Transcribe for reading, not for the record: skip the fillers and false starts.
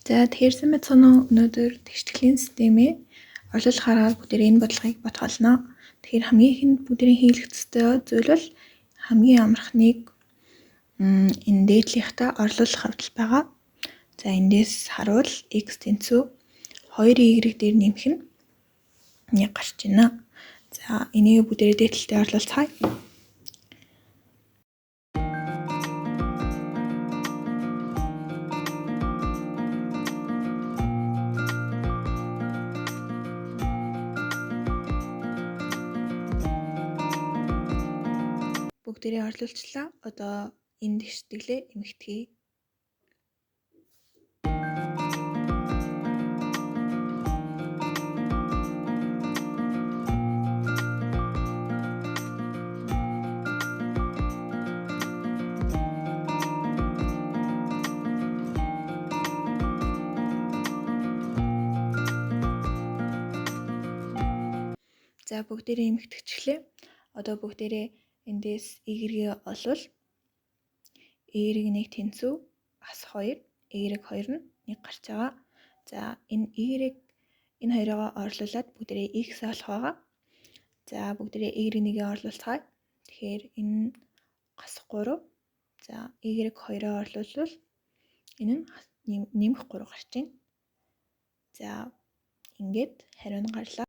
За тэгэхээр сайн байцгаана уу? Өнөөдөр тэгштгэлийн системээ орлуулах аргаар бүгдээ энэ бодлогыг бодголно. Тэгэхээр хамгийн ихэнд бүгдээ хийх ёстой зүйл бол хамгийн амархныг энэ дээдлийнхтэй орлуулах явдал байгаа. За эндээс харуул x тэнцүү 2y дээр нэмэх нь 1 гарч байна. За энийг бүгдээ дээдлэлтэй орлуулцгаая. Бүгдээрээ орлуулчлаа. Одоо энэ тэгштэглээ эмэгтгэе. За бүгдээрээ эмэгтгчлээ. Одоо бүгдээрээ эндээс y-гээ олвол y-1 тэнцүү бас 2, y2 нь 1 гарч байгаа. За энэ энэ хоёроо орлуулад бүгдээрээ x олох байгаа. За бүгдээрээ y1-гээ орлуулцгаая. Тэгэхээр энэ нь гас 3. За y2-оо орлуулвал энэ нь нэмэх 3 гарч байна. За ингээд хариу нь гарлаа.